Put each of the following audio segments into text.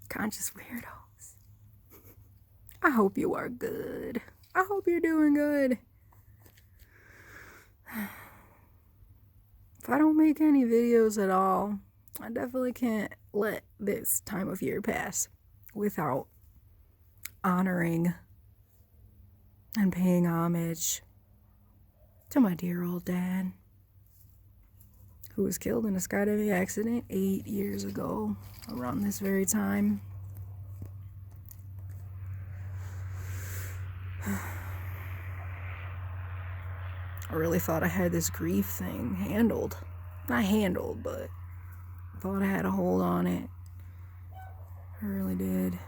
Conscious weirdos. I hope you are good. I hope you're doing good. If I don't make any videos at all, I definitely can't let this time of year pass without honoring and paying homage to my dear old dad, who was killed in a skydiving accident 8 years ago around this very time. I really thought I had this grief thing handled. Not handled, but I thought I had a hold on it. I really did.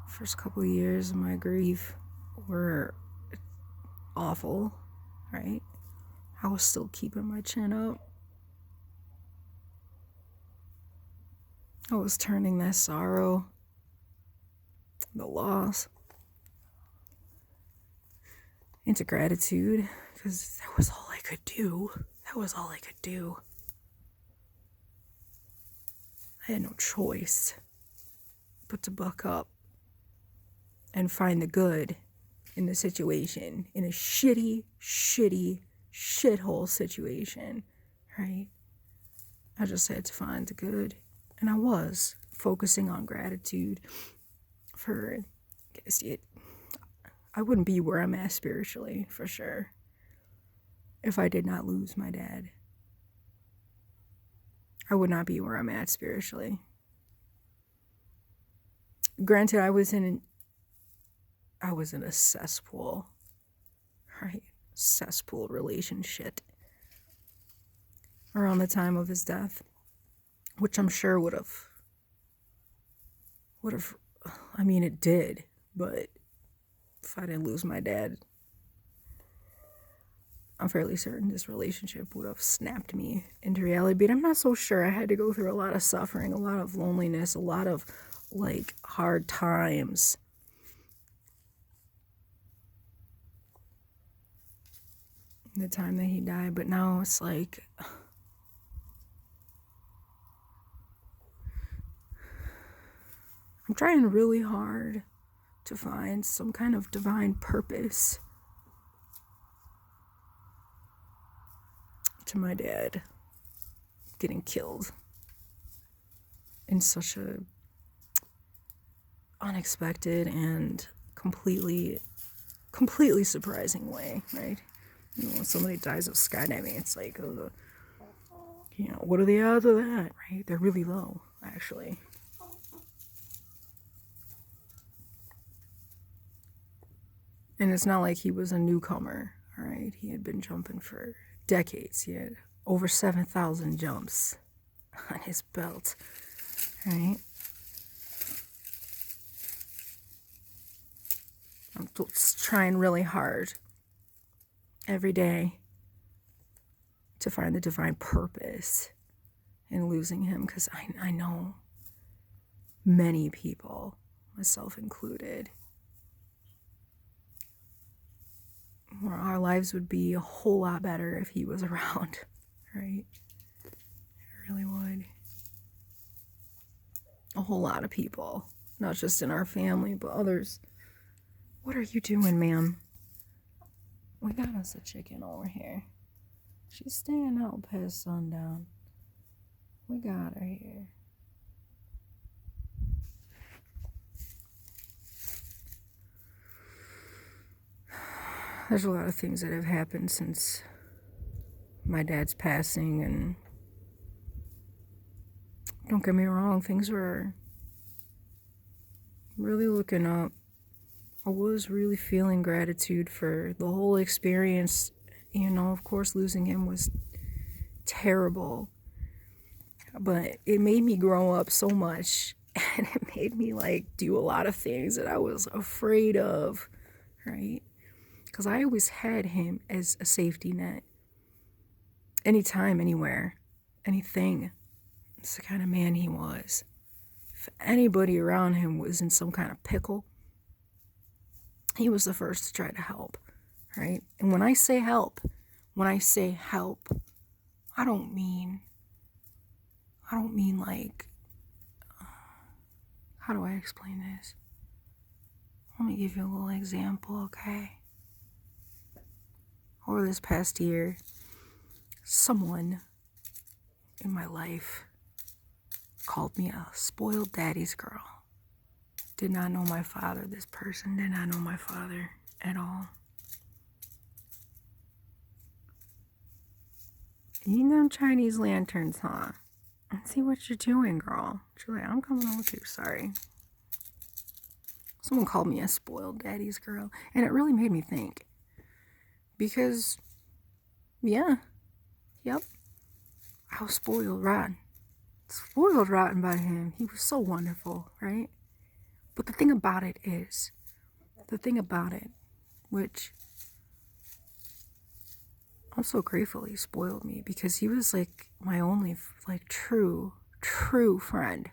First couple of years of my grief were awful, right? I was still keeping my chin up. I was turning that sorrow, the loss, into gratitude, because that was all I could do. That was all I could do. I had no choice but to buck up and find the good in the situation, in a shitty shithole situation, right? I just had to find the good, and I was focusing on gratitude for, I wouldn't be where I'm at spiritually, for sure, if I did not lose my dad. I would not be where I'm at spiritually. Granted, I was in a cesspool, right? Cesspool relationship around the time of his death, which I'm sure would have, I mean, it did, but if I didn't lose my dad, I'm fairly certain this relationship would have snapped me into reality. But I'm not so sure. I had to go through a lot of suffering, a lot of loneliness, a lot of hard times. The time that he died, but now it's like, I'm trying really hard to find some kind of divine purpose to my dad getting killed in such a unexpected and completely surprising way, right? You know, when somebody dies of skydiving, it's like, what are the odds of that, right? They're really low, actually. And it's not like he was a newcomer, all right? He had been jumping for decades. He had over 7,000 jumps on his belt, right? I'm just trying really hard every day to find the divine purpose in losing him, because I know many people, myself included, where our lives would be a whole lot better if he was around, right? It really would. A whole lot of people, not just in our family, but others. What are you doing, ma'am? We got us a chicken over here. She's staying out past sundown. We got her here. There's a lot of things that have happened since my dad's passing, and don't get me wrong, things were really looking up. I was really feeling gratitude for the whole experience. You know, of course, losing him was terrible, but it made me grow up so much, and it made me do a lot of things that I was afraid of, right? Because I always had him as a safety net. Anytime, anywhere, anything. It's the kind of man he was. If anybody around him was in some kind of pickle, he was the first to try to help, right? And when I say help, I don't mean like how do I explain this? Let me give you a little example, okay? Over this past year, someone in my life called me a spoiled daddy's girl. Did not know my father. This person did not know my father at all. Eating them Chinese lanterns, huh? Let's see what you're doing, girl. Julia, I'm coming over too, sorry. Someone called me a spoiled daddy's girl, and it really made me think. Because, yeah, yep, I was spoiled rotten. Spoiled rotten by him. He was so wonderful, right? But the thing about it, which I'm so grateful he spoiled me, because he was like my only like true friend,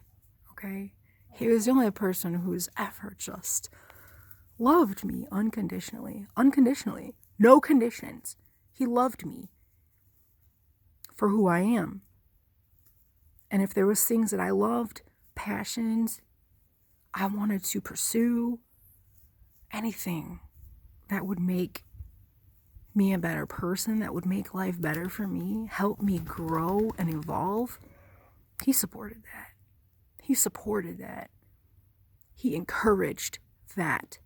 okay? He was the only person who's ever just loved me unconditionally, no conditions. He loved me for who I am. And if there was things that I loved, passions, I wanted to pursue, anything that would make me a better person, that would make life better for me, help me grow and evolve, he supported that. He encouraged that.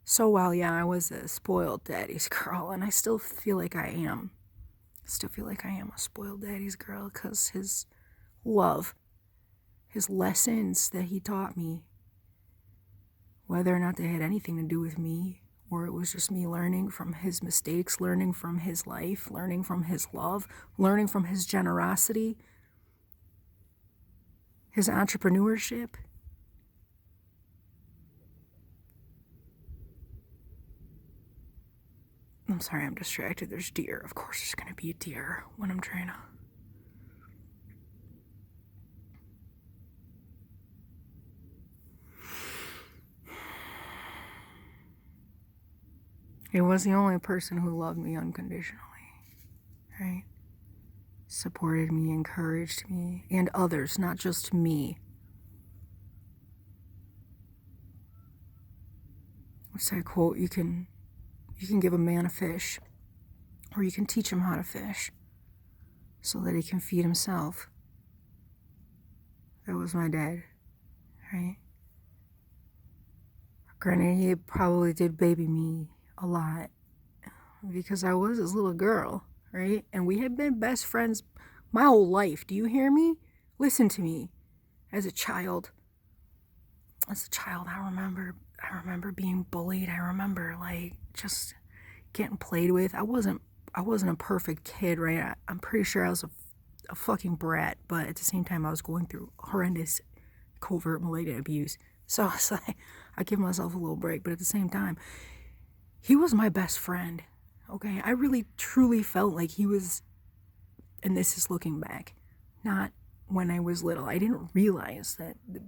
So while, yeah, I was a spoiled daddy's girl, and I still feel like I am. A spoiled daddy's girl, because his love, his lessons that he taught me, whether or not they had anything to do with me, or it was just me learning from his mistakes, learning from his life, learning from his love, learning from his generosity, his entrepreneurship. I'm sorry, I'm distracted. There's deer. Of course there's going to be a deer when I'm trying to... He was the only person who loved me unconditionally, right? Supported me, encouraged me, and others, not just me. What's that quote? You can give a man a fish, or you can teach him how to fish so that he can feed himself. That was my dad, right? Granted, he probably did baby me a lot because I was his little girl, right? And we had been best friends my whole life. Do you hear me? Listen to me. As a child, I remember being bullied. I remember like just getting played with. I wasn't a perfect kid, right? I'm pretty sure I was a fucking brat, but at the same time I was going through horrendous covert malignant abuse. So it's like I give myself a little break, but at the same time, he was my best friend. Okay, I really truly felt like he was, and this is looking back, not when I was little. I didn't realize that the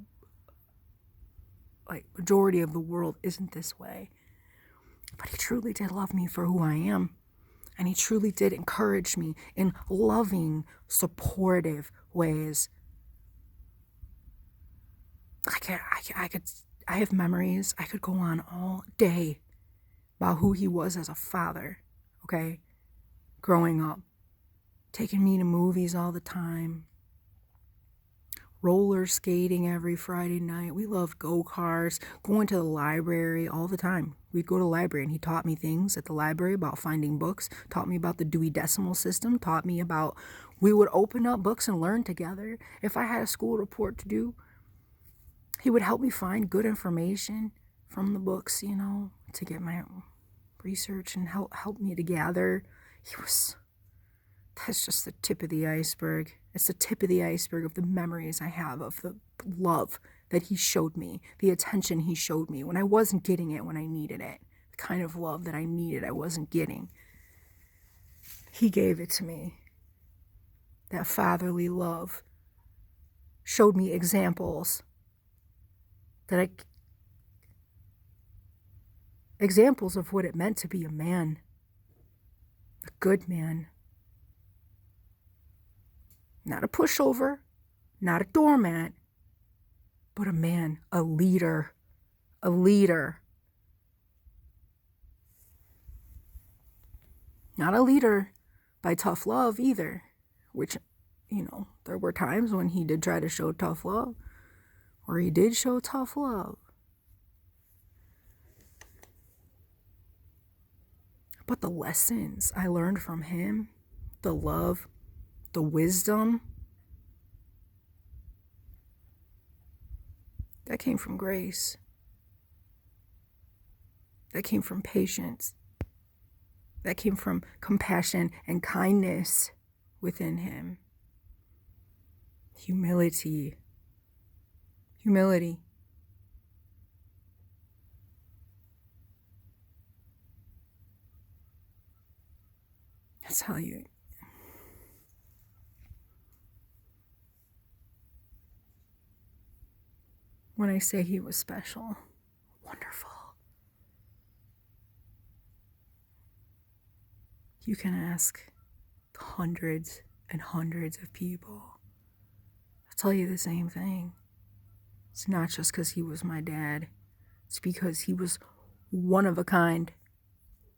majority of the world isn't this way. But he truly did love me for who I am. And he truly did encourage me in loving, supportive ways. I have memories. I could go on all day about who he was as a father, okay? Growing up. Taking me to movies all the time. Roller skating every Friday night. We loved go-karts. Going to the library all the time. We'd go to the library and he taught me things at the library about finding books. Taught me about the Dewey Decimal System. Taught me about... We would open up books and learn together. If I had a school report to do, he would help me find good information from the books, you know, to get my research and help me to gather. That's just the tip of the iceberg. It's the tip of the iceberg of the memories I have of the love that he showed me, the attention he showed me when I wasn't getting it when I needed it, the kind of love that I needed I wasn't getting. He gave it to me. That fatherly love showed me examples examples of what it meant to be a man, a good man. Not a pushover, not a doormat, but a man, a leader, a leader. Not a leader by tough love either, which, there were times when he did try to show tough love, or he did show tough love. But the lessons I learned from him, the love, the wisdom, that came from grace. That came from patience. That came from compassion and kindness within him. Humility. Humility. That's how you... When I say he was special, wonderful. You can ask hundreds and hundreds of people. I'll tell you the same thing. It's not just because he was my dad. It's because he was one of a kind.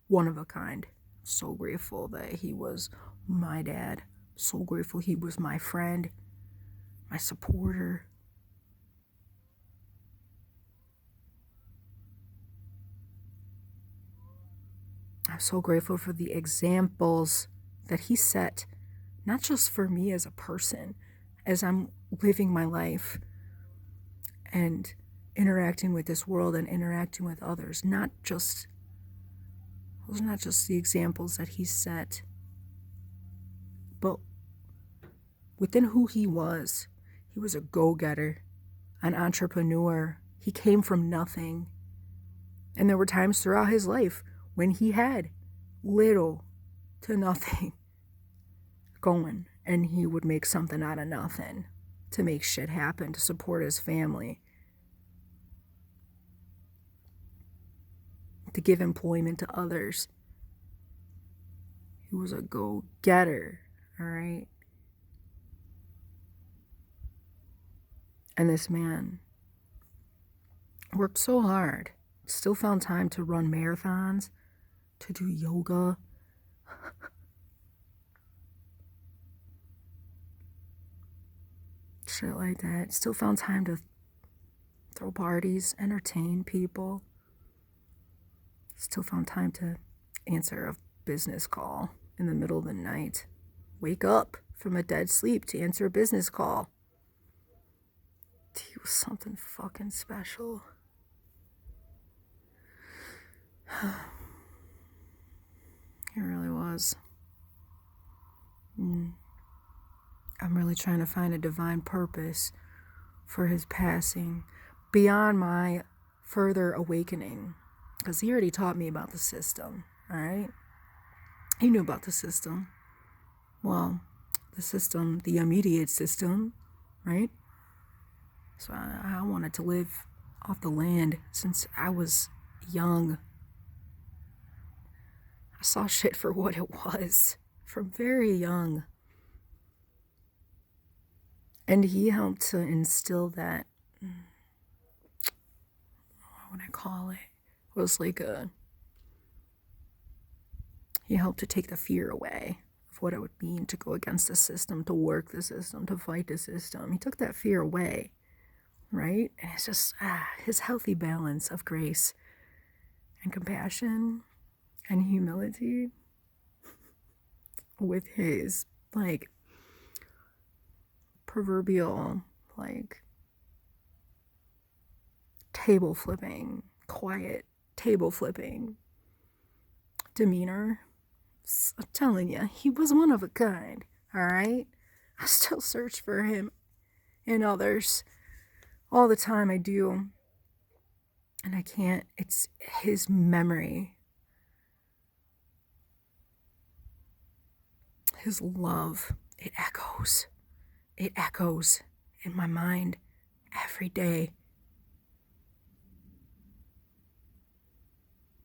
One of a kind. So grateful that he was my dad. So grateful he was my friend, my supporter. I'm so grateful for the examples that he set, not just for me as a person, as I'm living my life and interacting with this world and interacting with others. Those are not just the examples that he set, but within who he was. He was a go-getter, an entrepreneur. He came from nothing. And there were times throughout his life when he had little to nothing going, and he would make something out of nothing to make shit happen, to support his family, to give employment to others. He was a go-getter, all right? And this man worked so hard, still found time to run marathons, to do yoga. Shit like that. Still found time to throw parties, entertain people. Still found time to answer a business call in the middle of the night. Wake up from a dead sleep to answer a business call. He was something fucking special. He really was. I'm really trying to find a divine purpose for his passing beyond my further awakening. Because he already taught me about the system, all right? He knew about the system. Well, the system, the immediate system, right? So I wanted to live off the land since I was young. I saw shit for what it was from very young. And he helped to instill that, what would I call it? It was like he helped to take the fear away of what it would mean to go against the system, to work the system, to fight the system. He took that fear away, right? And it's just his healthy balance of grace and compassion and humility with his, proverbial, table flipping, quiet table flipping demeanor. I'm telling you, he was one of a kind, all right? I still search for him in others all the time. I do. And I can't. It's his memory, his love. It echoes in my mind every day.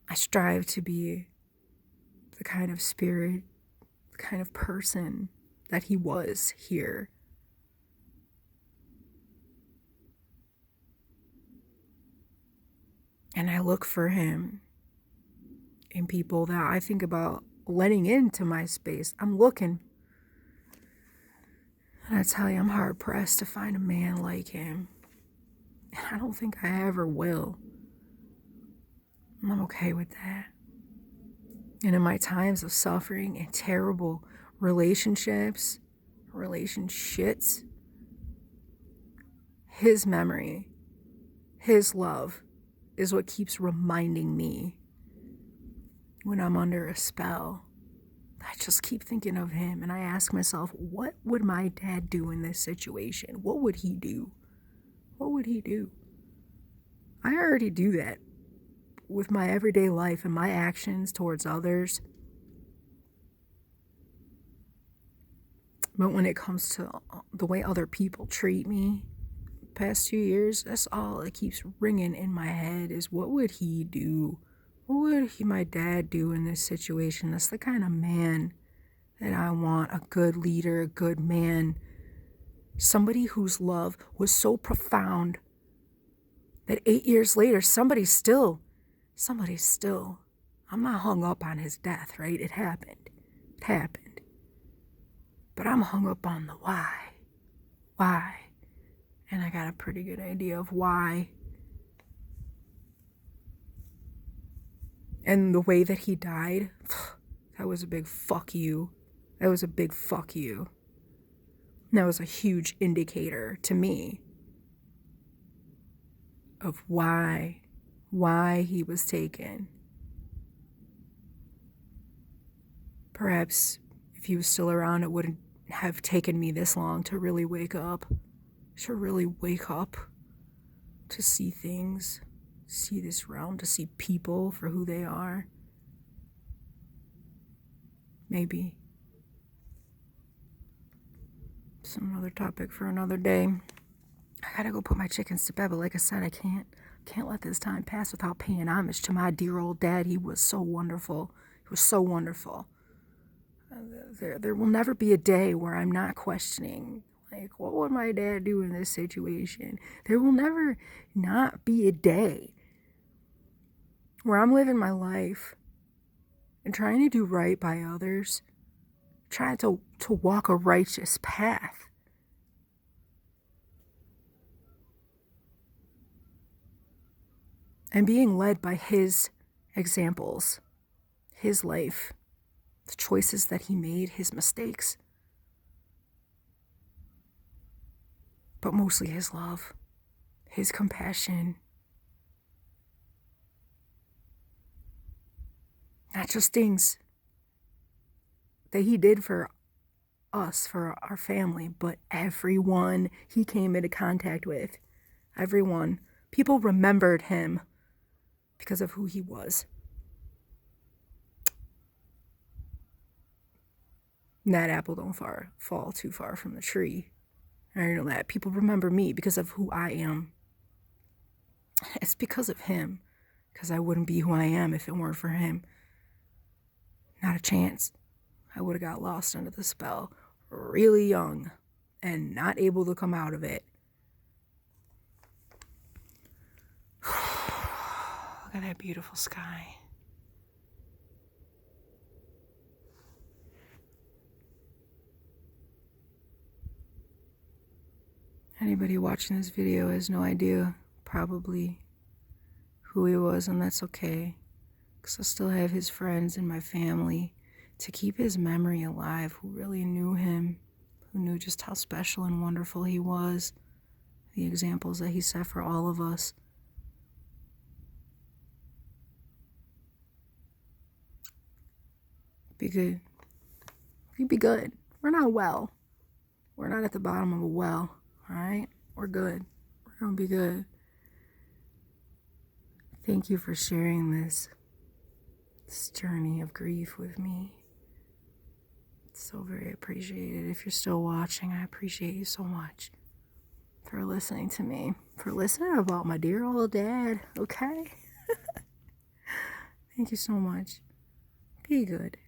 I strive to be the kind of spirit, the kind of person that he was here. And I look for him in people that I think about letting into my space. I'm looking. And I tell you, I'm hard pressed to find a man like him. And I don't think I ever will. And I'm okay with that. And in my times of suffering and terrible relationships, his memory, his love is what keeps reminding me when I'm under a spell. I just keep thinking of him, and I ask myself, what would my dad do in this situation? What would he do? What would he do? I already do that with my everyday life and my actions towards others. But when it comes to the way other people treat me, past 2 years, that's all that keeps ringing in my head is, what would he do? What would my dad do in this situation? That's the kind of man that I want. A good leader, a good man. Somebody whose love was so profound that 8 years later, somebody's still, I'm not hung up on his death, right? It happened. But I'm hung up on the why. Why? And I got a pretty good idea of why. And the way that he died, that was a big fuck you. That was a huge indicator to me of why he was taken. Perhaps if he was still around, it wouldn't have taken me this long to really wake up. To see things, see this realm, to see people for who they are. Maybe. It's another topic for another day. I gotta go put my chickens to bed, but like I said, I can't let this time pass without paying homage to my dear old dad. He was so wonderful. There will never be a day where I'm not questioning, like, what would my dad do in this situation? There will never not be a day where I'm living my life and trying to do right by others, trying to walk a righteous path. And being led by his examples, his life, the choices that he made, his mistakes. But mostly his love, his compassion. Not just things that he did for us, for our family, but everyone he came into contact with. Everyone. People remembered him because of who he was. And that apple don't fall too far from the tree. I already know that. People remember me because of who I am. It's because of him. Because I wouldn't be who I am if it weren't for him. Not a chance. I would have got lost under the spell really young and not able to come out of it. Look at that beautiful sky. Anybody watching this video has no idea probably who he was, and that's okay, because I still have his friends and my family to keep his memory alive, who really knew him, who knew just how special and wonderful he was, the examples that he set for all of us. Be good. You'd be good. We're not a well. We're not at the bottom of a well, all right? We're good. We're gonna be good. Thank you for sharing this journey of grief with me. It's so very appreciated. If you're still watching, I appreciate you so much for listening to me, for listening about my dear old dad, okay? Thank you so much. Be good.